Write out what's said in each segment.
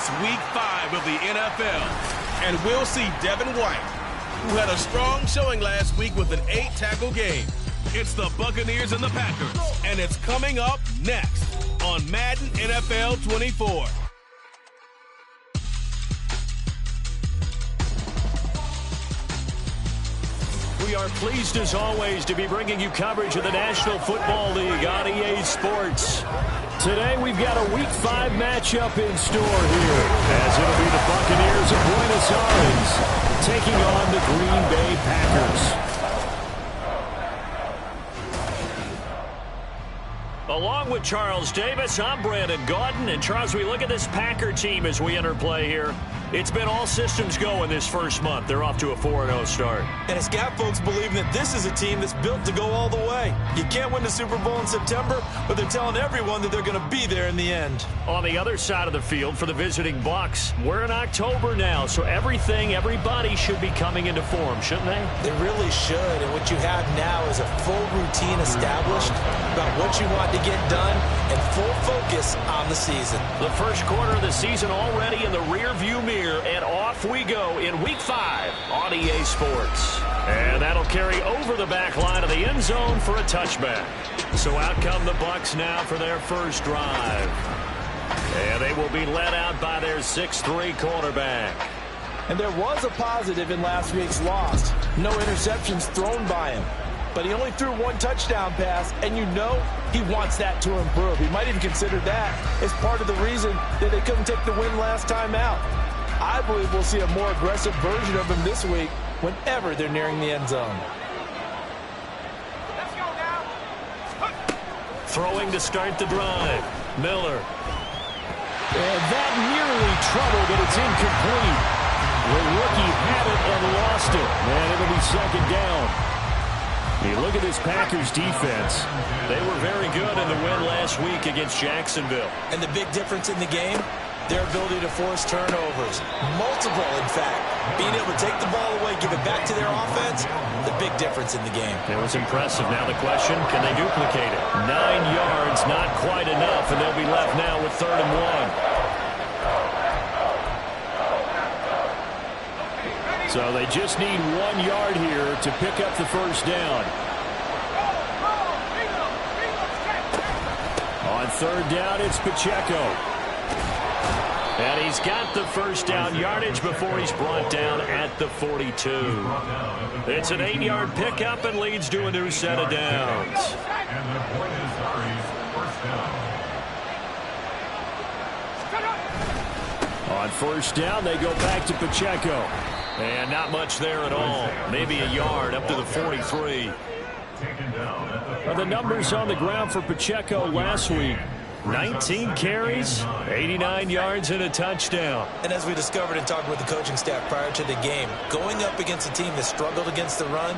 It's Week 5 of the NFL, and we'll see Devin White, who had a strong showing last week with an 8-tackle game. It's the Buccaneers and the Packers, and it's coming up next on Madden NFL 24. We are pleased, as always, to be bringing you coverage of the National Football League on EA Sports. Today, we've got a Week 5 matchup in store here, as it'll be the Buccaneers of Buenos Aires taking on the Green Bay Packers. Along with Charles Davis, I'm Brandon Gaudin. And Charles, we look at this Packer team as we enter play here. It's been all systems go in this first month. They're off to a 4-0 start. And it's got folks believing that this is a team that's built to go all the way. You can't win the Super Bowl in September, but they're telling everyone that they're going to be there in the end. On the other side of the field for the visiting Bucs, we're in October now, so everybody should be coming into form, shouldn't they? They really should, and what you have now is a full routine established about what you want to get done and full focus on the season. The first quarter of the season already in the rear-view mirror, and off we go in Week 5 on EA Sports. And that'll carry over the back line of the end zone for a touchback. So out come the Bucs now for their first drive. And they will be led out by their 6'3" quarterback. And there was a positive in last week's loss. No interceptions thrown by him. But he only threw one touchdown pass, and you know he wants that to improve. He might even consider that as part of the reason that they couldn't take the win last time out. I believe we'll see a more aggressive version of him this week whenever they're nearing the end zone. Throwing to start the drive. Miller. And that nearly troubled, but it's incomplete. The rookie had it and lost it. And it'll be second down. You look at this Packers defense. They were very good in the win last week against Jacksonville. And the big difference in the game, their ability to force turnovers. Multiple, in fact. Being able to take the ball away, give it back to their offense, the big difference in the game. It was impressive. Now the question, can they duplicate it? 9 yards, not quite enough, and they'll be left now with 3rd and 1. So they just need 1 yard here to pick up the first down. On 3rd down, it's Pacheco. And he's got the first down yardage before he's brought down at the 42. It's an 8-yard pickup and leads to a new set of downs. On 1st down, they go back to Pacheco. And not much there at all. Maybe a yard up to the 43. The numbers on the ground for Pacheco last week. 19 carries, 89 yards, and a touchdown. And as we discovered in talking with the coaching staff prior to the game, going up against a team that struggled against the run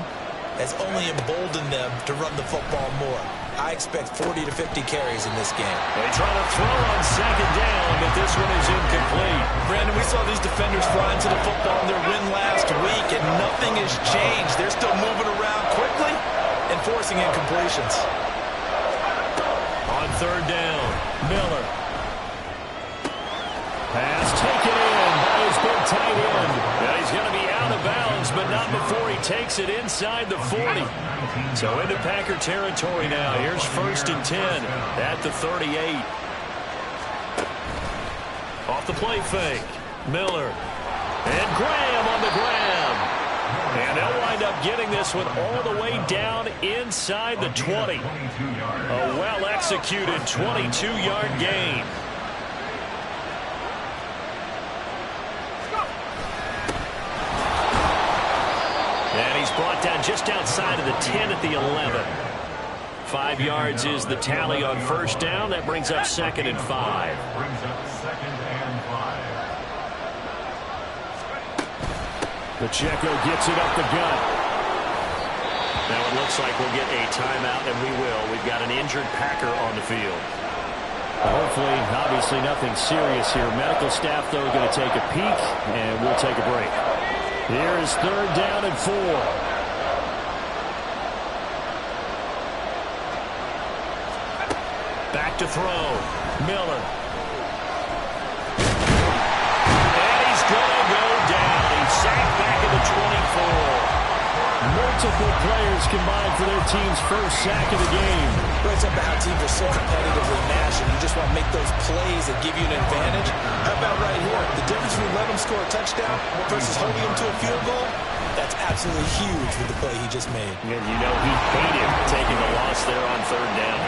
has only emboldened them to run the football more. I expect 40 to 50 carries in this game. They try to throw on 2nd down, but this one is incomplete. Brandon, we saw these defenders fly into the football in their win last week, and nothing has changed. They're still moving around quickly and forcing incompletions. On 3rd down, Miller. Pass taken in by his big tight end. Now he's going to be out of bounds, but not before he takes it inside the 40. So into Packer territory now. Here's 1st and 10 at the 38. Off the play fake. Miller. And Graham on the grab. And they'll wind up getting this one all the way down inside the 20. A well-executed 22-yard gain. And he's brought down just outside of the 10 at the 11. 5 yards is the tally on 1st down. That brings up 2nd and 5. Pacheco gets it up the gut. Now it looks like we'll get a timeout, and we will. We've got an injured Packer on the field. Hopefully, obviously nothing serious here. Medical staff, though, are going to take a peek, and we'll take a break. Here is 3rd down and 4. Back to throw. Miller. Multiple players combined for their team's first sack of the game. But it's about how teams are so competitively matched, and you just want to make those plays that give you an advantage. How about right here? The difference between letting them score a touchdown versus holding them to a field goal, that's absolutely huge with the play he just made. And you know he hated taking a loss there on third down.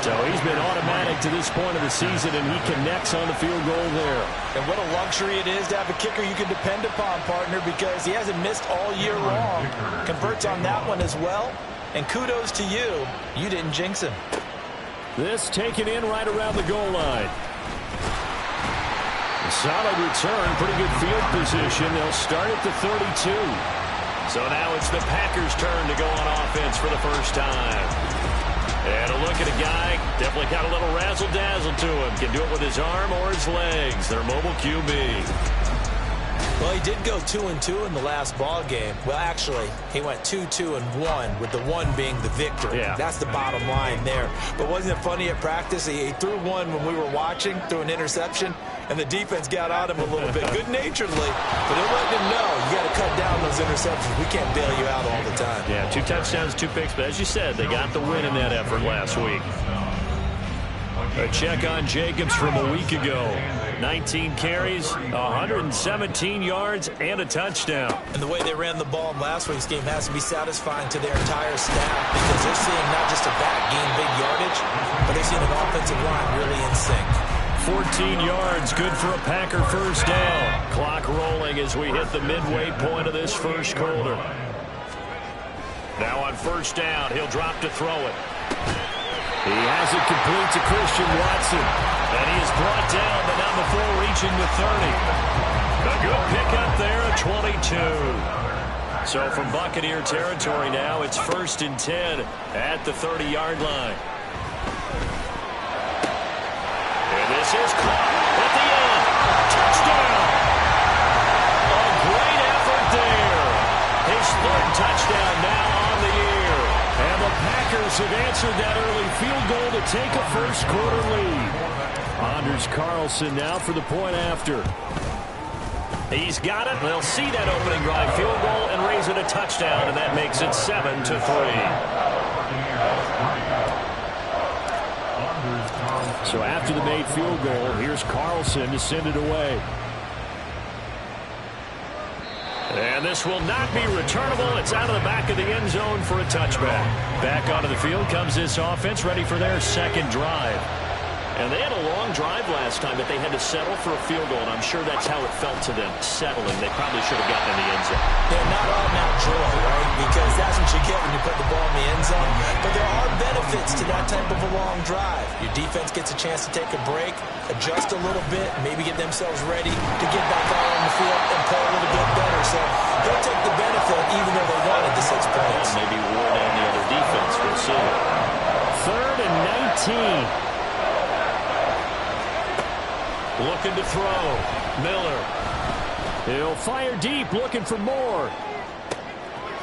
So he's been automatic to this point of the season, and he connects on the field goal there. And what a luxury it is to have a kicker you can depend upon, partner, because he hasn't missed all year long. Converts on that one as well. And kudos to you. You didn't jinx him. This taken in right around the goal line. A solid return, pretty good field position. They'll start at the 32. So now it's the Packers' turn to go on offense for the first time. And a look at a guy, definitely got a little razzle-dazzle to him. Can do it with his arm or his legs. Their mobile QB. Well, he did go 2-2 in the last ball game. Well, actually, he went 2-2-1, with the one being the victory. Yeah. That's the bottom line there. But wasn't it funny at practice? He threw one when we were watching, threw an interception, and the defense got on him a little bit, good-naturedly. But they're letting him know, you got to cut down those interceptions. We can't bail you out all the time. Yeah, 2 touchdowns, 2 picks. But as you said, they got the win in that effort last week. A check on Jacobs from a week ago. 19 carries, 117 yards, and a touchdown. And the way they ran the ball in last week's game has to be satisfying to their entire staff, because they're seeing not just a back gain big yardage, but they're seeing an offensive line really in sync. 14 yards, good for a Packer first down. Clock rolling as we hit the midway point of this first quarter. Now on first down, he'll drop to throw it. He has it complete to Christian Watson. And he is brought down, but not before reaching the 30. A good pickup there at 22. So from Buccaneer territory now, it's 1st and 10 at the 30-yard line. And this is caught at the end. Touchdown! A great effort there. His 3rd touchdown now on the year. And the Packers have answered that early field goal to take a first-quarter lead. Anders Carlson now for the point after. He's got it. They'll see that opening drive field goal and raise it a touchdown, and that makes it 7-3. So after the made field goal, here's Carlson to send it away. And this will not be returnable. It's out of the back of the end zone for a touchback. Back onto the field comes this offense, ready for their 2nd drive. And they had a long drive last time, but they had to settle for a field goal, and I'm sure that's how it felt to them, settling. They probably should have gotten in the end zone. Yeah, not all now joy, right? Because that's what you get when you put the ball in the end zone. But there are benefits to that type of a long drive. Your defense gets a chance to take a break, adjust a little bit, maybe get themselves ready to get back out on the field and play a little bit better. So they'll take the benefit even though they wanted the 6 points. Maybe wore down the other defense. We'll see. 3rd and 19. Looking to throw. Miller. He'll fire deep, looking for more.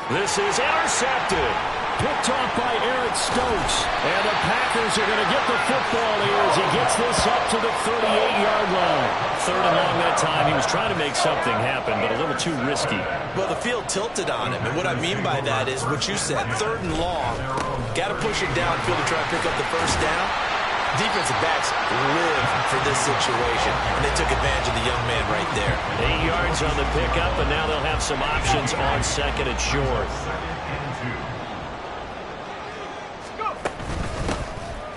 This is intercepted. Picked off by Eric Stokes. And the Packers are going to get the football here as he gets this up to the 38-yard line. 3rd and long that time. He was trying to make something happen, but a little too risky. Well, the field tilted on him. And what I mean by that is what you said. 3rd and long. Got to push it downfield to try to pick up the first down. Defensive backs live for this situation, and they took advantage of the young man right there. 8 yards on the pickup, and now they'll have some options on 2nd and short.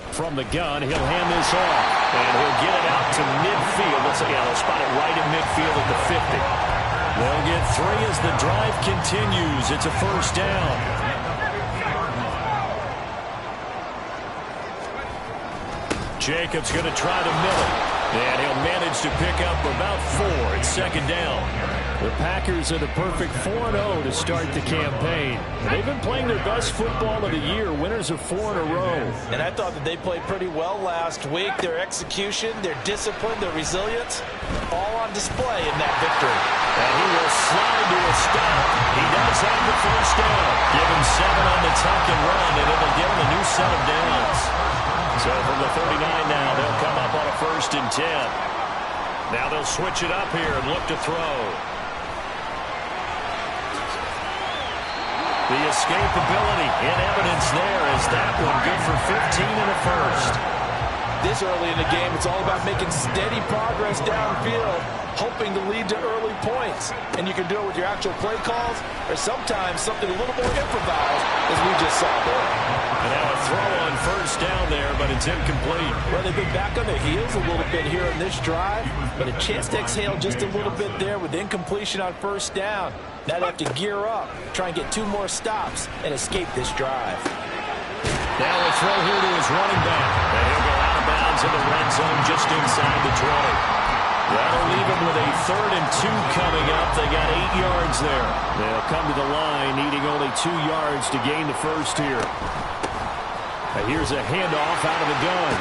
From the gun, he'll hand this off, and he'll get it out to midfield. They'll spot it right in midfield at the 50. They'll get 3 as the drive continues. It's a first down. Jacobs going to try to mill it. And he'll manage to pick up about 4. It's 2nd down. The Packers are the perfect 4-0 to start the campaign. They've been playing their best football of the year. Winners of 4 in a row. And I thought that they played pretty well last week. Their execution, their discipline, their resilience, all on display in that victory. And he will slide to a stop. He does have the first down. Give him 7 on the tuck and run, and it'll give him a new set of downs. So from the 39 now, they'll come up on a 1st and 10. Now they'll switch it up here and look to throw. The escapability in evidence there as that one good for 15 in the first. This early in the game, it's all about making steady progress downfield, hoping to lead to early points. And you can do it with your actual play calls or sometimes something a little more improvised, as we just saw there. And now a throw on first down there, but it's incomplete. Well, they've been back on their heels a little bit here in this drive, but a chance to exhale just a little bit there with incompletion on first down. Now they have to gear up, try and get 2 more stops, and escape this drive. Now a throw here to his running back. And he'll go out of bounds in the red zone just inside the 20. That'll leave him with a 3rd and 2 coming up. They got 8 yards there. They'll come to the line needing only 2 yards to gain the first here. Now here's a handoff out of the gun.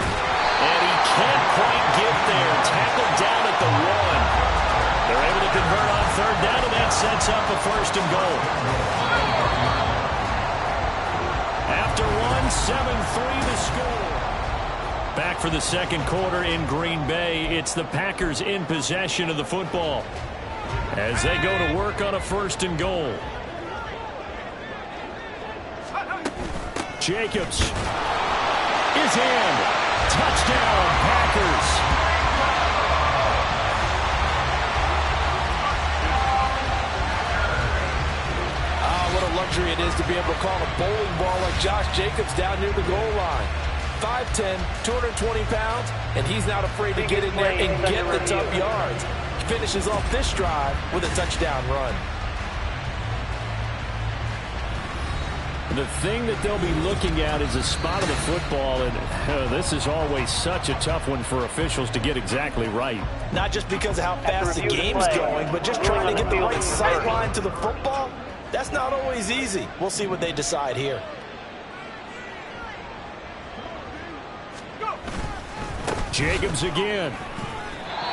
And he can't quite get there. Tackled down at the 1. They're able to convert on 3rd down, and that sets up a 1st and goal. After 7-3 the score. Back for the second quarter in Green Bay. It's the Packers in possession of the football as they go to work on a 1st and goal. Jacobs is in. Touchdown, Packers. What a luxury it is to be able to call a bowling ball like Josh Jacobs down near the goal line. 5'10", 220 pounds, and he's not afraid to get in there and get the tough yards. He finishes off this drive with a touchdown run. The thing that they'll be looking at is a spot of the football, and this is always such a tough one for officials to get exactly right. Not just because of how fast the game's going, but just trying to get the right sight line to the football. That's not always easy. We'll see what they decide here. Jacobs again.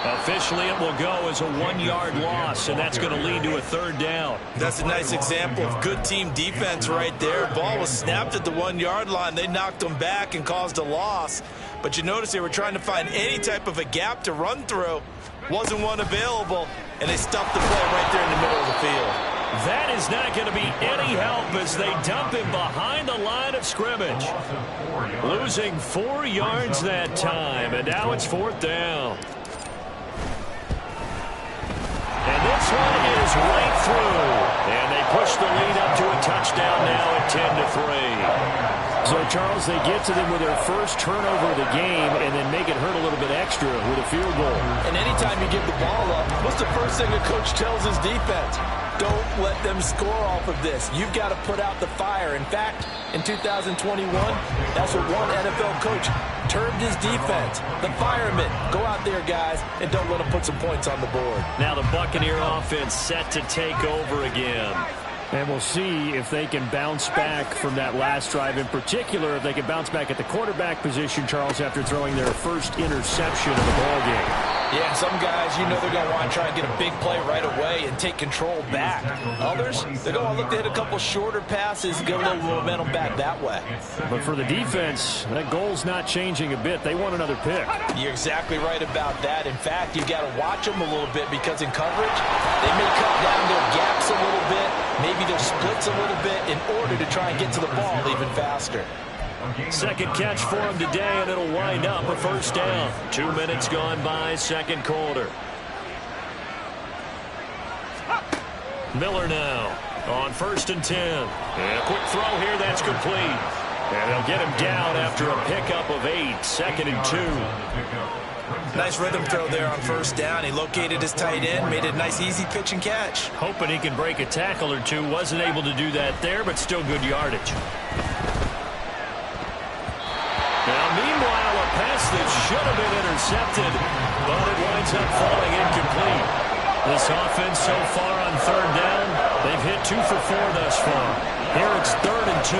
Officially, it will go as a 1-yard loss, and that's going to lead to a 3rd down. That's a nice example of good team defense right there. Ball was snapped at the 1-yard line. They knocked them back and caused a loss. But you notice they were trying to find any type of a gap to run through. Wasn't one available, and they stuffed the play right there in the middle of the field. That is not going to be any help as they dump him behind the line of scrimmage. Losing 4 yards that time, and now it's 4th down. And this one is right through. And they push the lead up to a touchdown now at 10-3. So, Charles, they get to them with their first turnover of the game and then make it hurt a little bit extra with a field goal. And anytime you give the ball up, what's the first thing a coach tells his defense? Don't let them score off of this. You've got to put out the fire. In fact, in 2021, that's what one NFL coach termed his defense. The firemen. Go out there, guys, and don't let them put some points on the board. Now the Buccaneer offense set to take over again. And we'll see if they can bounce back from that last drive. In particular, if they can bounce back at the quarterback position, Charles, after throwing their first interception of the ballgame. Yeah, some guys, you know they're going to want to try and get a big play right away and take control back. Others, they're going to look to hit a couple shorter passes, get a little momentum back that way. But for the defense, that goal's not changing a bit. They want another pick. You're exactly right about that. In fact, you got to watch them a little bit because in coverage, they may cut down their gaps a little bit, maybe their splits a little bit in order to try and get to the ball even faster. Second catch for him today, and it'll wind up a 1st down. 2 minutes gone by, second quarter. Miller now on 1st and 10. And a quick throw here, that's complete. And they'll get him down after a pickup of 8, 2nd and 2. Nice rhythm throw there on 1st down. He located his tight end, made it a nice easy pitch and catch. Hoping he can break a tackle or two. Wasn't able to do that there, but still good yardage. Now, meanwhile, a pass that should have been intercepted, but it winds up falling incomplete. This offense so far on 3rd down, they've hit 2 for 4 thus far. Here it's 3rd and 2.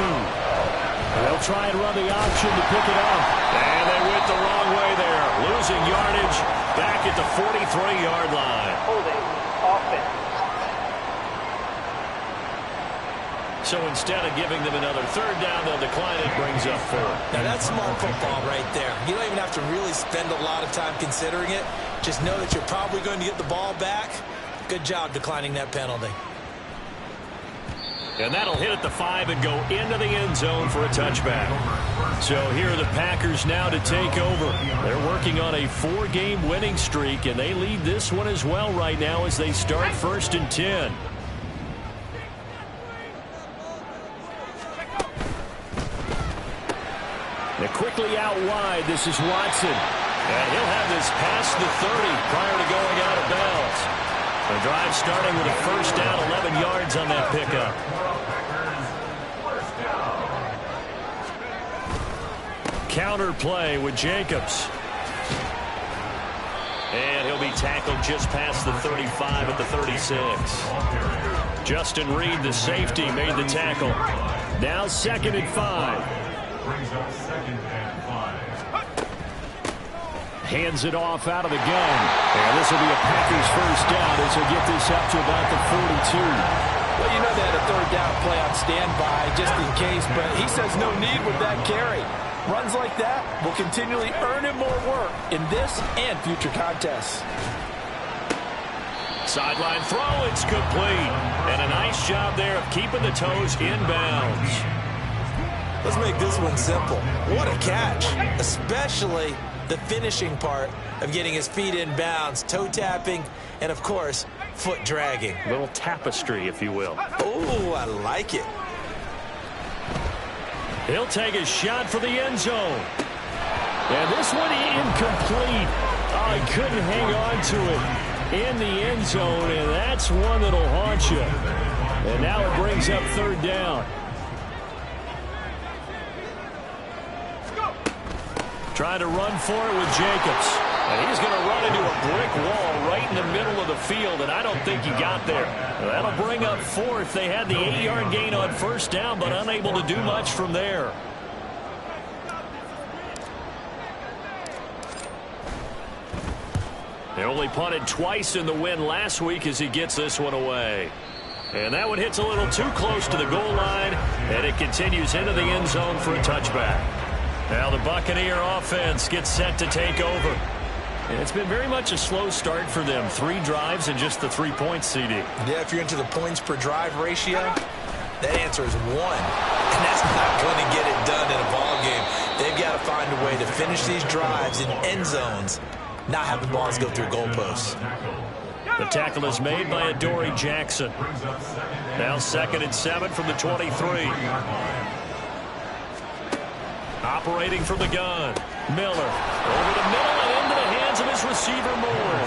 They'll try and run the option to pick it up. And they went the wrong way there, losing yardage back at the 43-yard line. Holding offense. So instead of giving them another 3rd down, they'll decline it, brings up 4. Now that's smart football right there. You don't even have to really spend a lot of time considering it. Just know that you're probably going to get the ball back. Good job declining that penalty. And that'll hit at the 5 and go into the end zone for a touchback. So here are the Packers now to take over. They're working on a 4-game winning streak, and they lead this one as well right now as they start 1st and 10. They're quickly out wide. This is Watson. And he'll have this past the 30 prior to going out of bounds. The drive starting with a first down, 11 yards on that pickup. Counter play with Jacobs. And he'll be tackled just past the 35 at the 36. Justin Reed, the safety, made the tackle. Now 2nd and 5. Hands it off out of the gun. And this will be a Packers first down as he'll get this up to about the 42. Well, you know they had a 3rd down play on standby just in case, but he says no need with that carry. Runs like that will continually earn him more work in this and future contests. Sideline throw, it's complete. And a nice job there of keeping the toes inbounds. Let's make this one simple. What a catch, especially the finishing part of getting his feet in bounds, toe tapping, and of course, foot dragging. A little tapestry, if you will. Oh, I like it. He'll take a shot for the end zone. And this one incomplete. Oh, he couldn't hang on to it in the end zone, and that's one that'll haunt you. And now it brings up 3rd down. Trying to run for it with Jacobs. And he's going to run into a brick wall right in the middle of the field, and I don't think he got there. That'll bring up 4th. They had the 8-yard gain on first down, but unable to do much from there. They only punted twice in the win last week as he gets this one away. And that one hits a little too close to the goal line, and it continues into the end zone for a touchback. Now the Buccaneer offense gets set to take over. And it's been very much a slow start for them. 3 drives and just the 3 points, CD. Yeah, if you're into the points per drive ratio, that answer is 1. And that's not going to get it done in a ball game. They've got to find a way to finish these drives in end zones, not have the balls go through goalposts. The tackle is made by Adoree Jackson. Now 2nd and 7 from the 23. Operating from the gun. Miller over the middle and into the hands of his receiver Moore.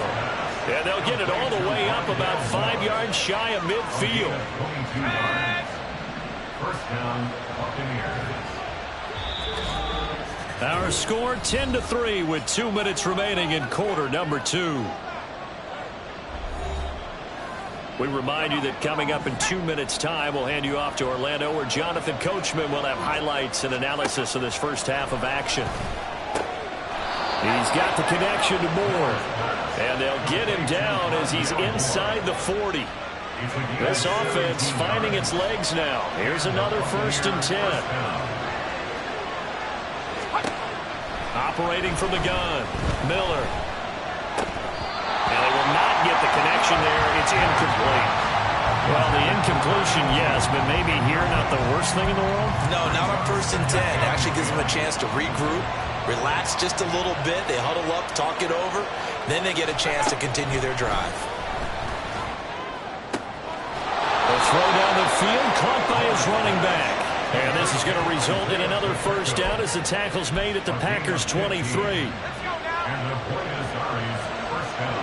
And they'll get it all the way up about 5 yards shy of midfield. First down, Buccaneers. Our score 10-3 with 2 minutes remaining in quarter number 2. We remind you that coming up in 2 minutes' time, we'll hand you off to Orlando, where Jonathan Coachman will have highlights and analysis of this first half of action. He's got the connection to Moore, and they'll get him down as he's inside the 40. This offense finding its legs now. Here's another 1st and 10. Operating from the gun, Miller. And they will not get the connection there. It's incomplete. Well, the incompletion, yes, but maybe here not the worst thing in the world? No, not on 1st and 10. It actually gives them a chance to regroup, relax just a little bit. They huddle up, talk it over. Then they get a chance to continue their drive. The throw down the field, caught by his running back. And this is going to result in another first down as the tackle's made at the Packers' 23. And the Buenos Aires first down.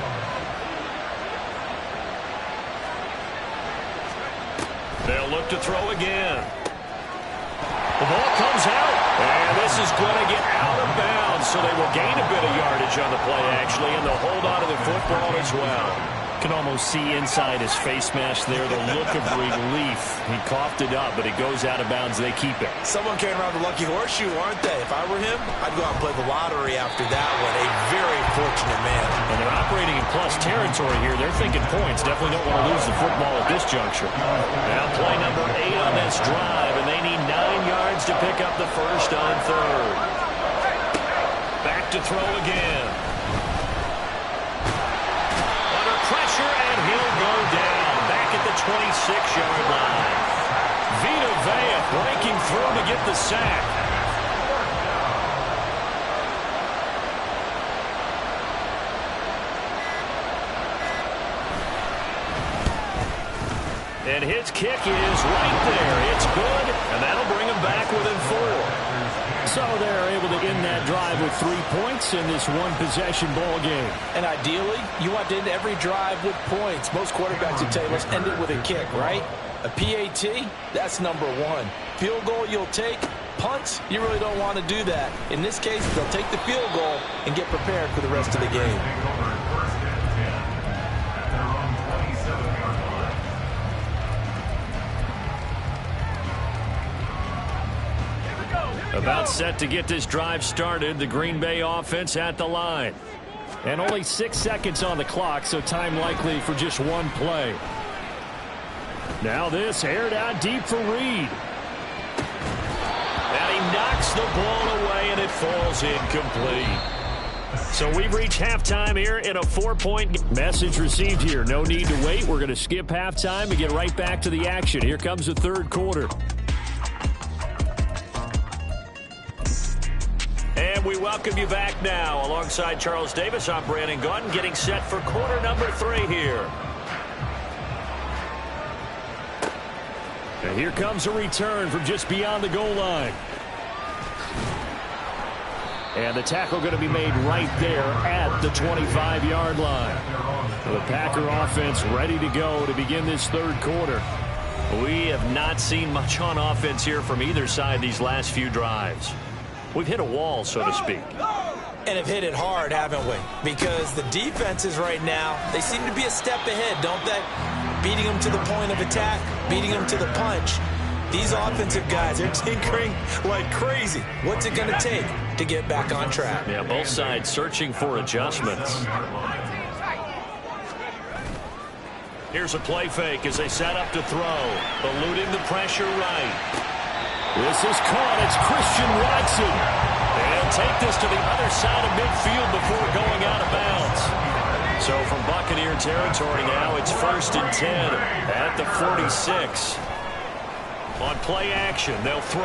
They'll look to throw again. The ball comes out, and this is going to get out of bounds, so they will gain a bit of yardage on the play, actually, and they'll hold on to the football as well. Can almost see inside his face mask there the look of relief. He coughed it up, but it goes out of bounds. They keep it. Someone carrying around the lucky horseshoe, aren't they? If I were him, I'd go out and play the lottery after that one. A very fortunate man. And they're operating in plus territory here. They're thinking points. Definitely don't want to lose the football at this juncture. Now play number 8 on this drive, and they need 9 yards to pick up the first on 3rd. Back to throw again. Pressure, and he'll go down back at the 26-yard line. with the sack. And his kick is right there. It's good, and that'll bring him back within 4. So they're able to end that drive with 3 points in this one-possession ball game. And ideally, you want to end every drive with points. Most quarterbacks would tell you, let's end it with a kick, right? A PAT, that's number 1. Field goal you'll take. Punts, you really don't want to do that. In this case, they'll take the field goal and get prepared for the rest of the game. About set to get this drive started. The Green Bay offense at the line. And only 6 seconds on the clock, so time likely for just one play. Now this aired out deep for Reed. And he knocks the ball away, and it falls incomplete. So we've reached halftime here in a 4-point message received here. No need to wait. We're going to skip halftime and get right back to the action. Here comes the third quarter. And we welcome you back now. Alongside Charles Davis, I'm Brandon Gaudin, getting set for quarter number 3 here. And here comes a return from just beyond the goal line. And the tackle going to be made right there at the 25-yard line. The Packer offense ready to go to begin this third quarter. We have not seen much on offense here from either side these last few drives. We've hit a wall, so to speak. And have hit it hard, haven't we? Because the defenses right now, they seem to be a step ahead, don't they? Beating them to the point of attack, beating them to the punch. These offensive guys, they're tinkering like crazy. What's it going to take to get back on track? Yeah, both sides searching for adjustments. Here's a play fake as they set up to throw. Eluding the pressure right. This is caught. It's Christian Watson. They'll take this to the other side of midfield before going out of bounds. So from Buccaneer territory now, it's 1st and 10 at the 46. On play action, they'll throw.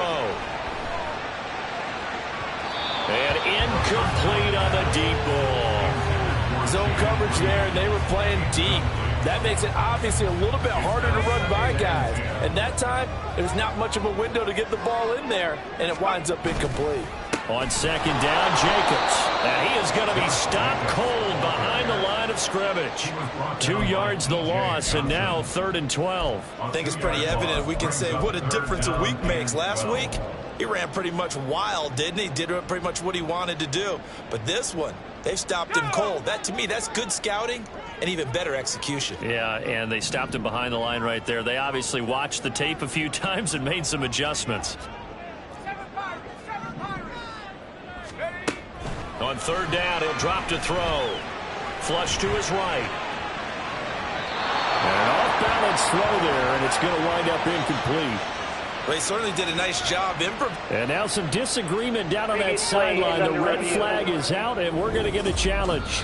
And incomplete on the deep ball. Zone coverage there, and they were playing deep. That makes it obviously a little bit harder to run by guys. And that time, there's not much of a window to get the ball in there, and it winds up incomplete. On second down, Jacobs. And he is going to be stopped cold behind the line of scrimmage. 2 yards the loss, and now 3rd and 12. I think it's pretty evident. We can say what a difference a week makes. Last week, he ran pretty much wild, didn't he? Did pretty much what he wanted to do. But this one, they stopped him cold. That, to me, that's good scouting and even better execution. Yeah, and they stopped him behind the line right there. They obviously watched the tape a few times and made some adjustments. On 3rd down, he'll drop to throw. Flush to his right. And an off-balance throw there, and it's going to wind up incomplete. Well, he certainly did a nice job. And now some disagreement down on that sideline. The red flag is out, and we're going to get a challenge.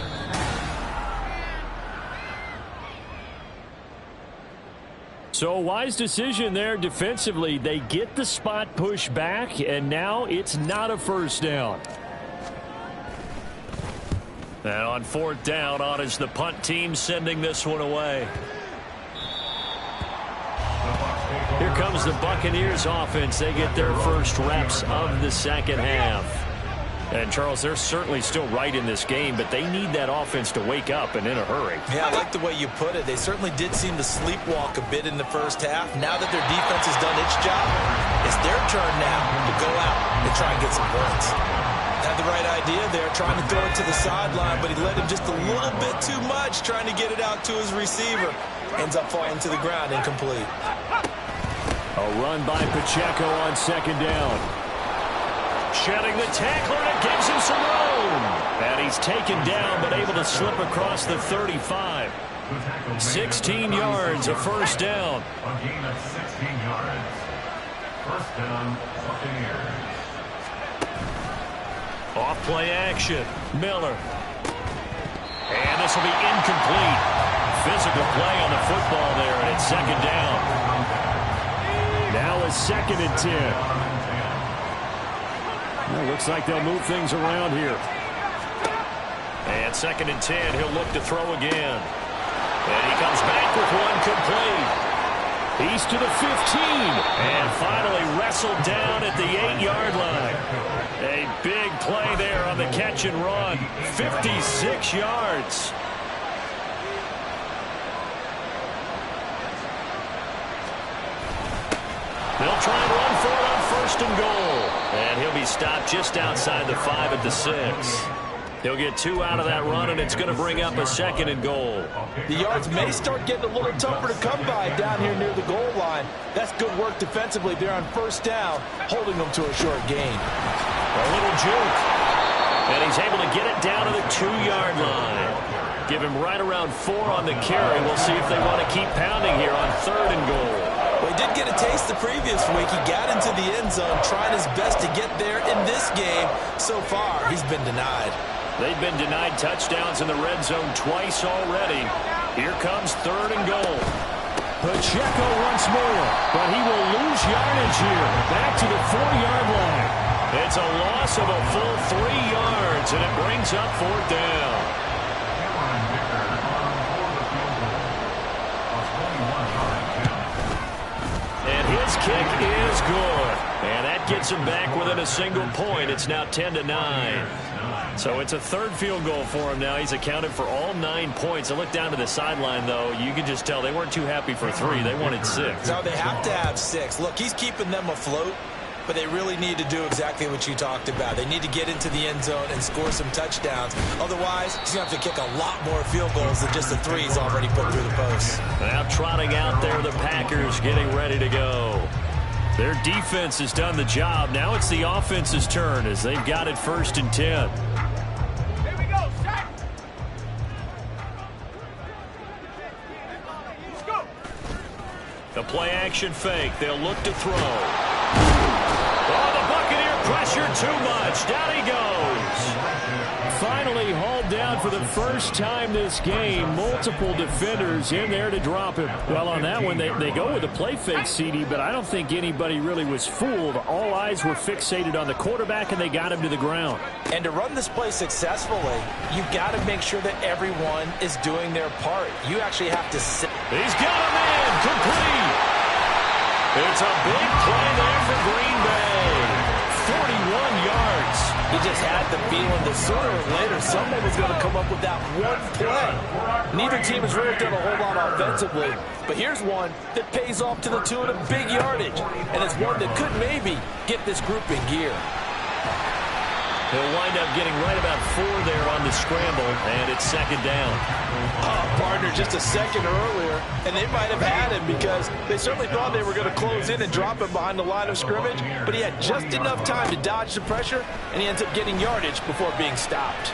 So a wise decision there defensively. They get the spot push back, and now it's not a first down. And on 4th down, on is the punt team sending this one away. Here comes the Buccaneers offense. They get their first reps of the second half. And, Charles, they're certainly still right in this game, but they need that offense to wake up and in a hurry. Yeah, I like the way you put it. They certainly did seem to sleepwalk a bit in the first half. Now that their defense has done its job, it's their turn now to go out and try and get some points. Had the right idea there, trying to throw it to the sideline, but he led him just a little bit too much, trying to get it out to his receiver. Ends up falling to the ground, incomplete. A run by Pacheco on 2nd down. Shedding the tackler, and it gives him some room. And he's taken down, but able to slip across the 35. 16 yards, a first down. A gain of 16 yards. First down, Buccaneers. Off play action. Miller. And this will be incomplete. Physical play on the football there, and it's 2nd down. Now a 2nd and 10. Well, looks like they'll move things around here. And 2nd and 10, he'll look to throw again. And he comes back with one complete. He's to the 15. And finally wrestled down at the 8-yard line. A big play there on the catch and run. 56 yards. They'll try and run for it on 1st and goal. And he'll be stopped just outside the 5 at the 6. He'll get 2 out of that run, and it's going to bring up a 2nd and goal. The yards may start getting a little tougher to come by down here near the goal line. That's good work defensively there on 1st down, holding them to a short gain. A little juke. And he's able to get it down to the 2-yard line. Give him right around 4 on the carry. We'll see if they want to keep pounding here on 3rd and goal. Well, he did get a taste the previous week. He got into the end zone, trying his best to get there in this game. So far, he's been denied. They've been denied touchdowns in the red zone twice already. Here comes 3rd and goal. Pacheco once more, but he will lose yardage here. Back to the 4-yard line. It's a loss of a full 3 yards, and it brings up 4th down. And his kick is good. And that gets him back within a single point. It's now 10-9. So it's a 3rd field goal for him now. He's accounted for all 9 points. I look down to the sideline, though. You can just tell they weren't too happy for 3. They wanted 6. No, they have to have 6. Look, he's keeping them afloat, but they really need to do exactly what you talked about. They need to get into the end zone and score some touchdowns. Otherwise, he's going to have to kick a lot more field goals than just the 3 he's already put through the post. Now trotting out there, the Packers getting ready to go. Their defense has done the job. Now it's the offense's turn as they've got it 1st and 10. The play-action fake. They'll look to throw. Oh, the Buccaneer pressure too much. Down he goes. Finally hauled down for the first time this game. Multiple defenders in there to drop him. Well, on that one, they go with a play fake, CD, but I don't think anybody really was fooled. All eyes were fixated on the quarterback, and they got him to the ground. And to run this play successfully, you've got to make sure that everyone is doing their part. You actually have to sit. He's got him in. Complete. It's a big play there for Green Bay. 41 yards. You just had the feeling that sooner or later someone was going to come up with that one play. Neither team has really done a whole lot offensively, but here's one that pays off to the tune of big yardage, and it's one that could maybe get this group in gear. He'll wind up getting right about 4 there on the scramble, and it's 2nd down. Partner, just a second earlier, and they might have had him because they certainly thought they were going to close in and drop him behind the line of scrimmage, but he had just enough time to dodge the pressure, and he ends up getting yardage before being stopped.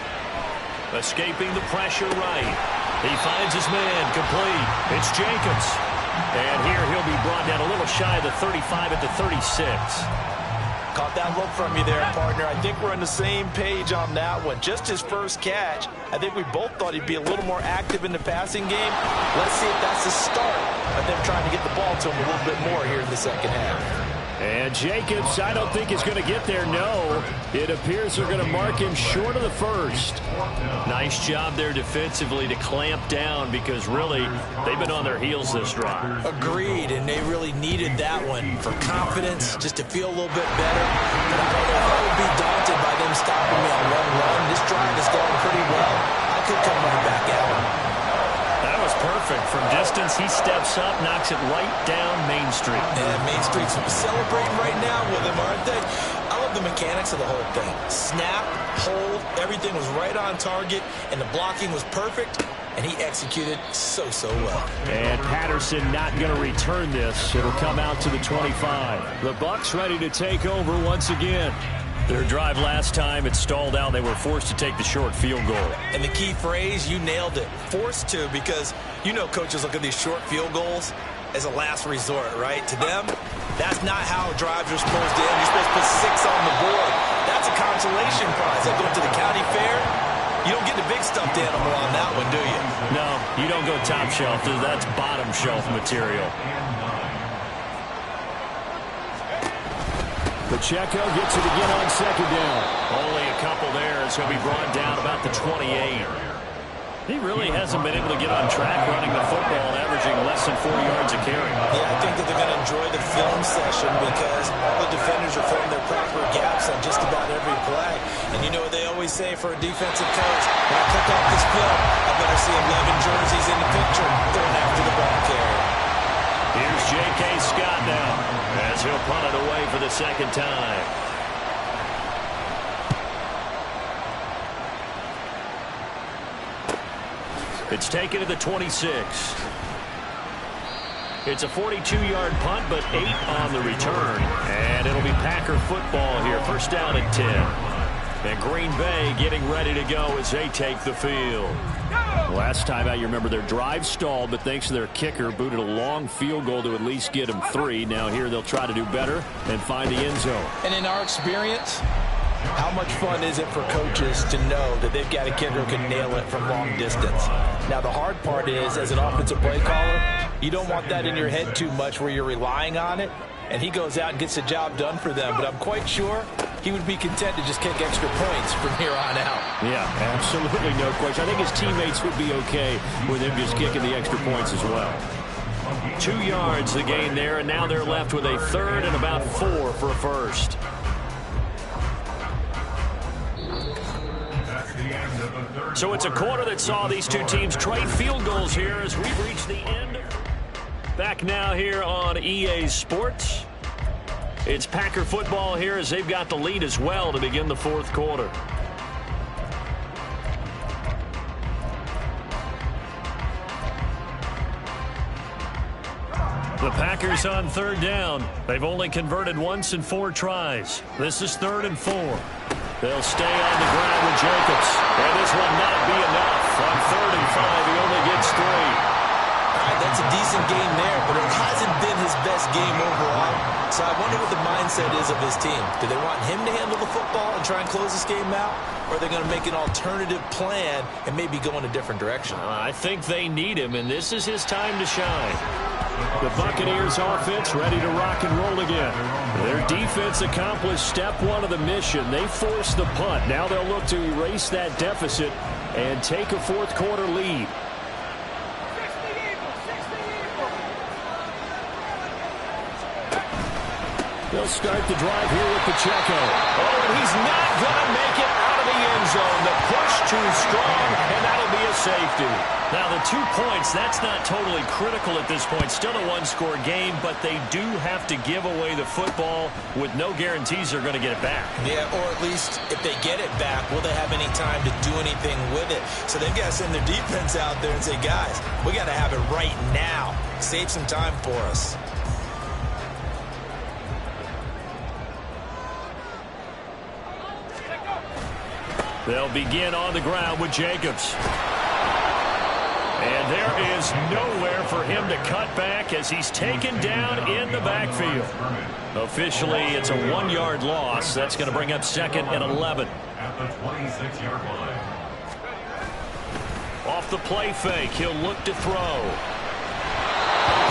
Escaping the pressure right. He finds his man complete. It's Jacobs. And here he'll be brought down a little shy of the 35 at the 36. Caught that look from you there, partner. I think we're on the same page on that one. Just his first catch. I think we both thought he'd be a little more active in the passing game. Let's see if that's the start of them trying to get the ball to him a little bit more here in the second half. And Jacobs, I don't think is going to get there, no. It appears they're going to mark him short of the first. Nice job there defensively to clamp down because really they've been on their heels this drive. Agreed, and they really needed that one for confidence, just to feel a little bit better. But I don't know if I would be daunted by them stopping me on one run. This drive is going pretty well. I could come right back out. That was perfect. From distance, he steps up, knocks it right down Main Street. And Main Street's celebrating right now with him, aren't they? I love the mechanics of the whole thing. Snap, hold, everything was right on target, and the blocking was perfect, and he executed so well. And Patterson not going to return this. It'll come out to the 25. The Bucs ready to take over once again. Their drive last time, it stalled out. They were forced to take the short field goal. And the key phrase, you nailed it, forced to, because you know coaches look at these short field goals as a last resort, right? To them, that's not how drives are supposed to end. You're supposed to put 6 on the board. That's a consolation prize. Like going to the county fair, you don't get the big stuffed animal on that one, do you? No, you don't go top shelf. That's bottom shelf material. Pacheco gets it again on second down. Only a couple there as he'll be brought down about the 28. He really hasn't been able to get on track running the football, averaging less than 4 yards a carry. Yeah, I think that they're going to enjoy the film session because all the defenders are filling their proper gaps on just about every play. And you know what they always say for a defensive coach? When I click off this film, I better see 11 jerseys in the picture thrown after the ball carrier. Here's J.K. Scott now as he'll punt it away for the second time. It's taken to the 26. It's a 42-yard punt, but 8 on the return. And it'll be Packer football here. First down and 10. And Green Bay getting ready to go as they take the field. Last time out, you remember their drive stalled, but thanks to their kicker, booted a long field goal to at least get them 3. Now here they'll try to do better and find the end zone. And in our experience, how much fun is it for coaches to know that they've got a kicker who can nail it from long distance? Now, the hard part is, as an offensive play caller, you don't want that in your head too much where you're relying on it, and he goes out and gets the job done for them. But I'm quite sure he would be content to just kick extra points from here on out. Yeah, absolutely no question. I think his teammates would be okay with him just kicking the extra points as well. 2 yards the gain there, and now they're left with a third and about 4 for a first. So it's a quarter that saw these two teams trade field goals here as we've reached the end. Back now here on EA Sports. It's Packer football here as they've got the lead as well to begin the fourth quarter. The Packers on third down. They've only converted once in 4 tries. This is 3rd and 4. They'll stay on the ground with Jacobs. And this will not be enough. On 3rd and 5, he only gets 3. All right, that's a decent game there, but it hasn't been his best game overall. So I wonder what the mindset is of his team. Do they want him to handle the football and try and close this game out? Or are they going to make an alternative plan and maybe go in a different direction? I think they need him, and this is his time to shine. The Buccaneers offense ready to rock and roll again. Their defense accomplished step 1 of the mission. They forced the punt. Now they'll look to erase that deficit and take a fourth quarter lead. They'll start the drive here with Pacheco. Oh, and he's not going to make it out of the end zone. The push too strong, and that'll be a safety. Now, the 2 points, that's not totally critical at this point. Still a 1-score game, but they do have to give away the football with no guarantees they're going to get it back. Yeah, or at least if they get it back, will they have any time to do anything with it? So they've got to send their defense out there and say, guys, we got to have it right now. Save some time for us. They'll begin on the ground with Jacobs. And there is nowhere for him to cut back as he's taken down in the backfield. Officially, it's a 1-yard loss. That's going to bring up 2nd and 11. At the 26-yard line. Off the play fake, he'll look to throw.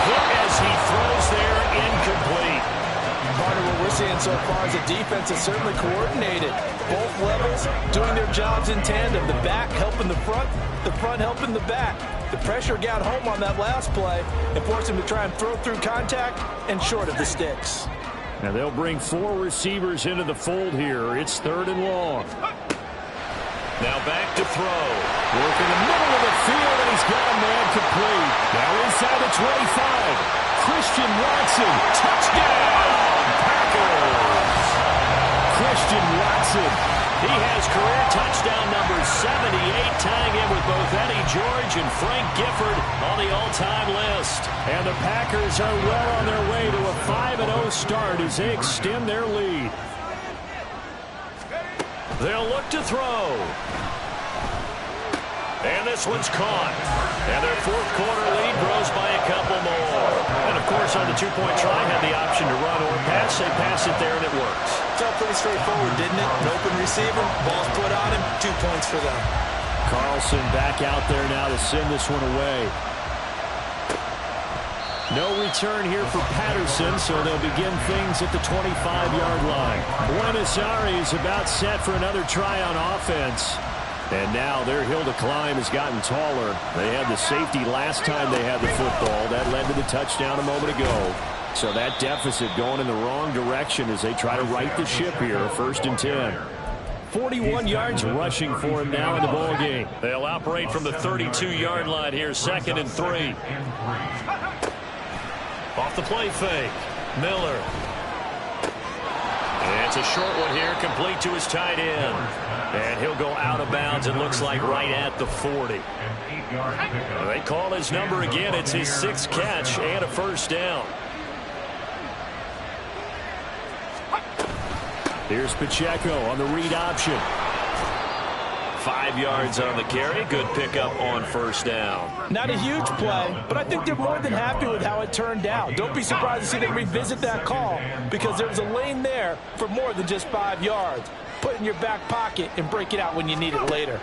Hit as he throws there, incomplete. Part of what we're seeing so far is the defense is certainly coordinated. Both levels doing their jobs in tandem. The back helping the front helping the back. The pressure got home on that last play and forced him to try and throw through contact and short of the sticks. Now they'll bring 4 receivers into the fold here. It's 3rd and long. Now back to throw. Work in the middle of the field, and he's got a man complete. Now inside the 25. Christian Watson, touchdown, Packers! Christian Watson. He has career touchdown number 78, tying in with both Eddie George and Frank Gifford on the all-time list. And the Packers are well on their way to a 5-0 start as they extend their lead. They'll look to throw. And this one's caught. And their fourth quarter lead grows by a couple more. And, of course, on the 2-point try, had the option to run or pass. They pass it there, and it works. Felt pretty straightforward, didn't it? An open receiver, ball's put on him, 2 points for them. Carlson back out there now to send this one away. No return here for Patterson, so they'll begin things at the 25-yard line. Buenos Aires about set for another try on offense. And now their hill to climb has gotten taller. They had the safety last time they had the football. That led to the touchdown a moment ago. So that deficit going in the wrong direction as they try to right the ship here. 1st and 10. 41 yards rushing for him now in the ball game. They'll operate from the 32-yard line here. 2nd and 3. Off the play fake. Miller. And it's a short one here, complete to his tight end. And he'll go out of bounds, it looks like, right at the 40. They call his number again. It's his 6th catch and a 1st down. Here's Pacheco on the read option. 5 yards on the carry. Good pickup on 1st down. Not a huge play, but I think they're more than happy with how it turned out. Don't be surprised to see them revisit that call because there's a lane there for more than just 5 yards. Put it in your back pocket and break it out when you need it later.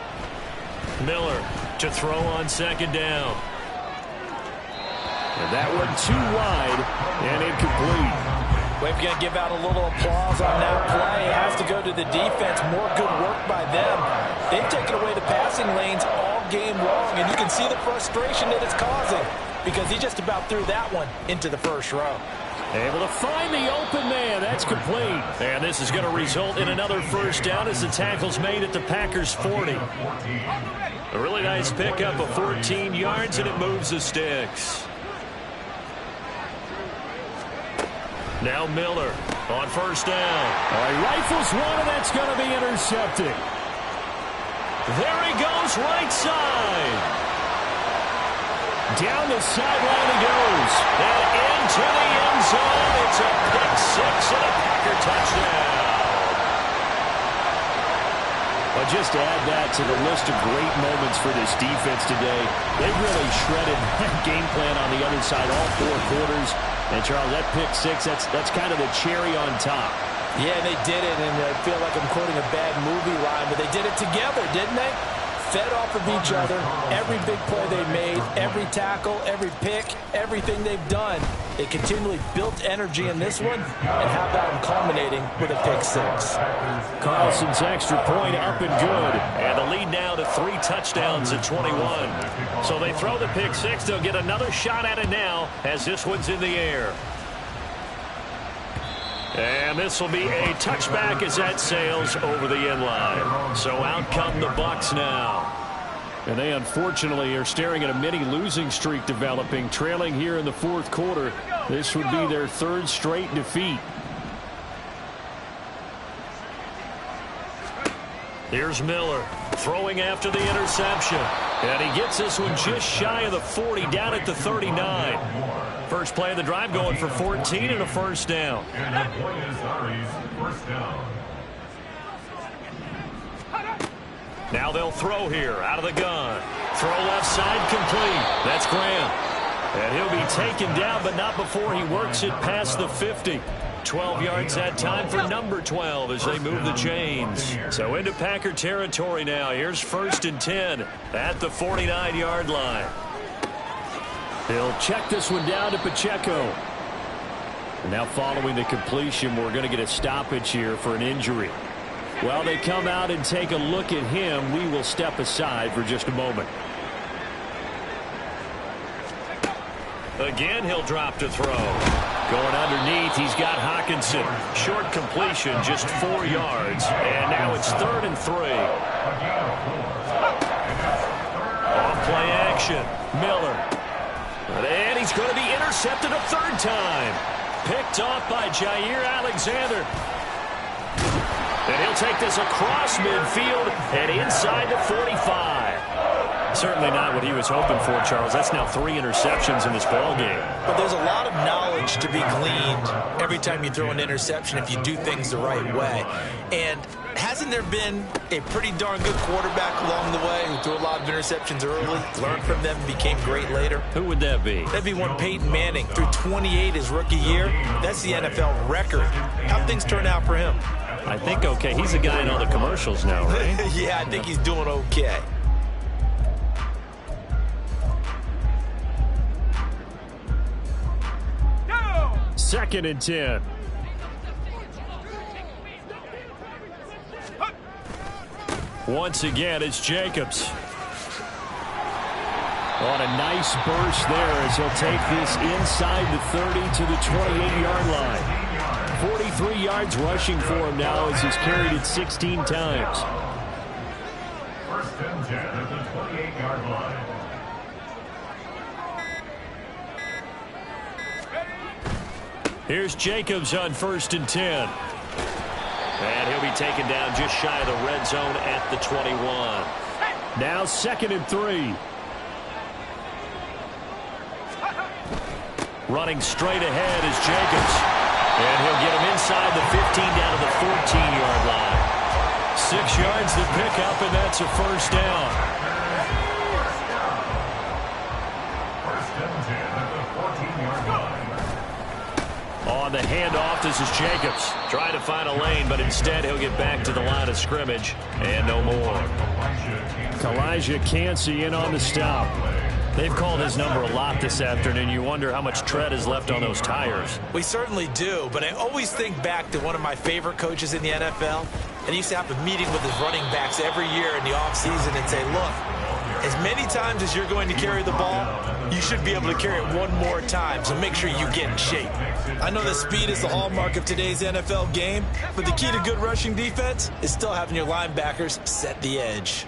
Miller to throw on 2nd down. And that one too wide and incomplete. We're going to give out a little applause on that play. It has to go to the defense. More good work by them. They've taken away the passing lanes all game long, and you can see the frustration that it's causing because he just about threw that one into the 1st row. Able to find the open man. That's complete. And this is going to result in another 1st down as the tackle's made at the Packers' 40. A really nice pickup of 14 yards, and it moves the sticks. Now Miller on 1st down. He rifles one, and that's going to be intercepted. There he goes, right side. Down the sideline he goes. And into the end zone. It's a pick 6 and a Packer touchdown. Well, just to add that to the list of great moments for this defense today, they really shredded that game plan on the other side all 4 quarters. And, Charles, that pick 6, that's kind of the cherry on top. Yeah, they did it, and I feel like I'm quoting a bad movie line, but they did it together, didn't they? Fed off of each other, every big play they made, every tackle, every pick, everything they've done. They continually built energy in this one, and how about them culminating with a pick 6? Carlson's extra point up and good. And the lead now to 3 touchdowns at 21. So they throw the pick 6. They'll get another shot at it now as this one's in the air. And this will be a touchback as that sails over the end line. So out come the Bucs now. And they unfortunately are staring at a mini losing streak developing, trailing here in the 4th quarter. This would be their 3rd straight defeat. Here's Miller throwing after the interception. And he gets this one just shy of the 40, down at the 39. First play of the drive going for 14 and a 1st down. Now they'll throw here out of the gun. Throw left side complete. That's Graham. And he'll be taken down, but not before he works it past the 50. 12 yards that time for number 12 as they move the chains. So into Packer territory now. Here's 1st and 10 at the 49-yard line. He'll check this one down to Pacheco. And now following the completion, we're going to get a stoppage here for an injury. While they come out and take a look at him, we will step aside for just a moment. Again, he'll drop to throw. Going underneath, he's got Hockenson. Short completion, just 4 yards. And now it's 3rd and 3. Off play action. Miller. And he's going to be intercepted a 3rd time. Picked off by Jair Alexander. And he'll take this across midfield and inside the 45. Certainly not what he was hoping for, Charles. That's now 3 interceptions in this ball game. But there's a lot of knowledge to be gleaned every time you throw an interception if you do things the right way. And hasn't there been a pretty darn good quarterback along the way who threw a lot of interceptions early, learned from them, and became great later? Who would that be? That'd be one Peyton Manning. Threw 28 his rookie year. That's the NFL record. How'd things turn out for him? I think okay. He's the guy in all the commercials now, right? Yeah, I think he's doing okay. 2nd and 10. Once again, it's Jacobs. On a nice burst there as he'll take this inside the 30 to the 28-yard line. 43 yards rushing for him now as he's carried it 16 times. 1st and 10 at the 28-yard line. Here's Jacobs on 1st and 10. And he'll be taken down just shy of the red zone at the 21. Now 2nd and 3. Running straight ahead is Jacobs. And he'll get him inside the 15 down to the 14-yard line. 6 yards to pick up, and that's a 1st down. 1st and 10 at the 14-yard line. On the handoff, this is Jacobs. Trying to find a lane, but instead he'll get back to the line of scrimmage. And no more. Elijah Cansey in on the stop. They've called his number a lot this afternoon. You wonder how much tread is left on those tires. We certainly do, but I always think back to one of my favorite coaches in the NFL. And he used to have a meeting with his running backs every year in the offseason and say, look, as many times as you're going to carry the ball, you should be able to carry it one more time, so make sure you get in shape. I know that speed is the hallmark of today's NFL game, but the key to good rushing defense is still having your linebackers set the edge.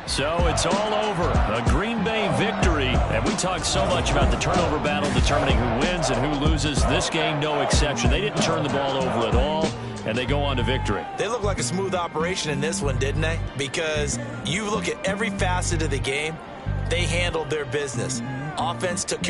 So it's all over. A Green Bay victory. And we talked so much about the turnover battle determining who wins and who loses. This game, no exception. They didn't turn the ball over at all, and they go on to victory. They look like a smooth operation in this one, didn't they? Because you look at every facet of the game, they handled their business. Offense took care